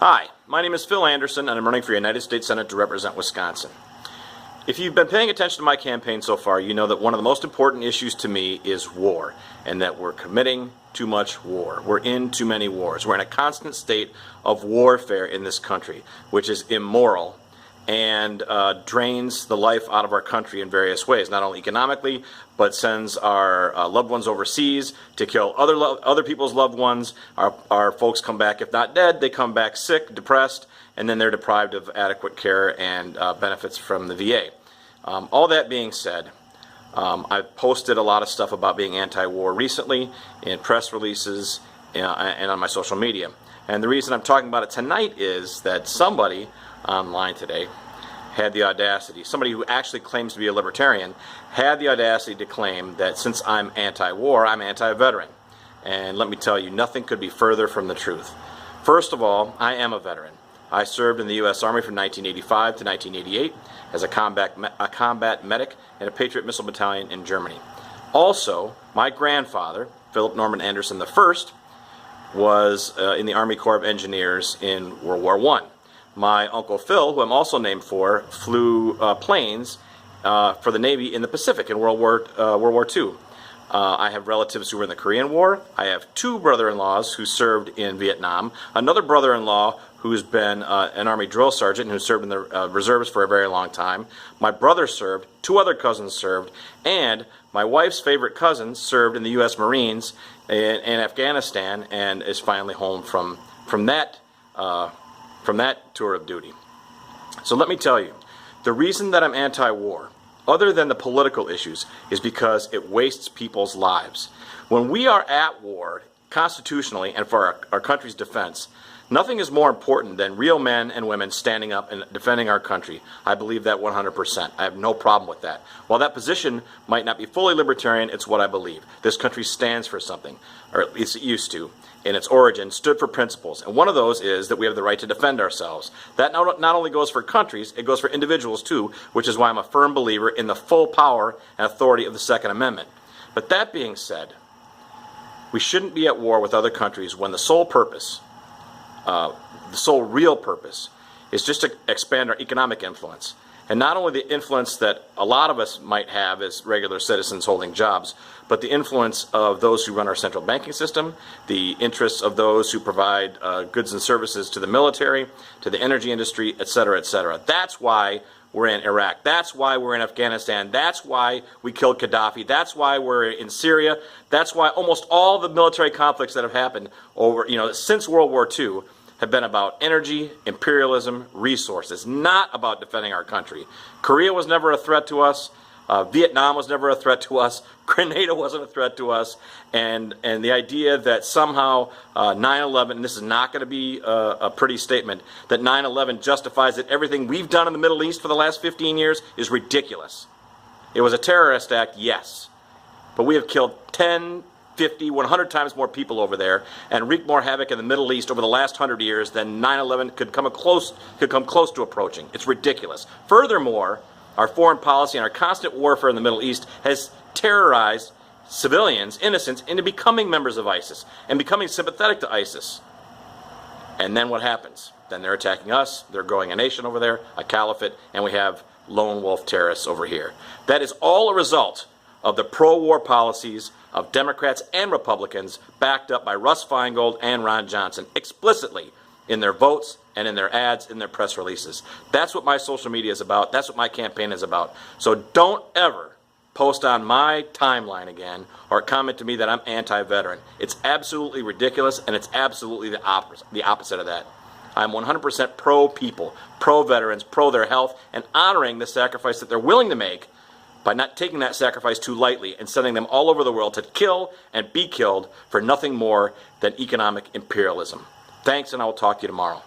Hi, my name is Phil Anderson, and I'm running for United States Senate to represent Wisconsin. If you've been paying attention to my campaign so far, you know that one of the most important issues to me is war, and that we're committing too much war. We're in too many wars. We're in a constant state of warfare in this country, which is immoral and drains the life out of our country in various ways, not only economically, but sends our loved ones overseas to kill other people's loved ones. Our folks come back, if not dead, they come back sick, depressed, and then they're deprived of adequate care and benefits from the VA. All that being said, I've posted a lot of stuff about being anti-war recently in press releases and on my social media. And the reason I'm talking about it tonight is that somebody online today had the audacity, somebody who actually claims to be a libertarian, had the audacity to claim that since I'm anti-war, I'm anti-veteran. And let me tell you, nothing could be further from the truth. First of all, I am a veteran. I served in the U.S. Army from 1985 to 1988 as a combat medic in a Patriot Missile Battalion in Germany. Also, my grandfather, Philip Norman Anderson I, was in the Army Corps of Engineers in World War I. My Uncle Phil, who I'm also named for, flew planes for the Navy in the Pacific in World War II. I have relatives who were in the Korean War. I have two brother-in-laws who served in Vietnam, another brother-in-law who's been an Army drill sergeant who served in the reserves for a very long time. My brother served, two other cousins served, and my wife's favorite cousin served in the U.S. Marines in Afghanistan and is finally home from that tour of duty. So let me tell you, the reason that I'm anti-war, other than the political issues, is because it wastes people's lives. When we are at war, constitutionally and for our country's defense, nothing is more important than real men and women standing up and defending our country. I believe that 100%. I have no problem with that. While that position might not be fully libertarian, it's what I believe. This country stands for something, or at least it used to. In its origin, stood for principles. And one of those is that we have the right to defend ourselves. That not only goes for countries, it goes for individuals too, which is why I'm a firm believer in the full power and authority of the Second Amendment. But that being said, we shouldn't be at war with other countries when the sole purpose, the sole real purpose, is just to expand our economic influence. And not only the influence that a lot of us might have as regular citizens holding jobs, but the influence of those who run our central banking system, the interests of those who provide goods and services to the military, to the energy industry, etc., etc. That's why we're in Iraq. That's why we're in Afghanistan. That's why we killed Gaddafi. That's why we're in Syria. That's why almost all the military conflicts that have happened since World War II have been about energy, imperialism, resources, not about defending our country. Korea was never a threat to us. Vietnam was never a threat to us. Grenada wasn't a threat to us. And the idea that somehow 9/11, and this is not going to be a pretty statement, that 9/11 justifies that everything we've done in the Middle East for the last 15 years is ridiculous. It was a terrorist act, yes. But we have killed 10, 50, 100 times more people over there and wreaked more havoc in the Middle East over the last 100 years than 9/11 could come close to approaching. It's ridiculous. Furthermore, our foreign policy and our constant warfare in the Middle East has terrorized civilians, innocents, into becoming members of ISIS and becoming sympathetic to ISIS. And then what happens? Then they're attacking us, they're growing a nation over there, a caliphate, and we have lone wolf terrorists over here. That is all a result of the pro-war policies of Democrats and Republicans, backed up by Russ Feingold and Ron Johnson, explicitly in their votes and in their ads, in their press releases. That's what my social media is about. That's what my campaign is about. So don't ever post on my timeline again or comment to me that I'm anti-veteran. It's absolutely ridiculous, and it's absolutely the opposite of that. I'm 100% pro-people, pro-veterans, pro their health, and honoring the sacrifice that they're willing to make by not taking that sacrifice too lightly and sending them all over the world to kill and be killed for nothing more than economic imperialism. Thanks, and I will talk to you tomorrow.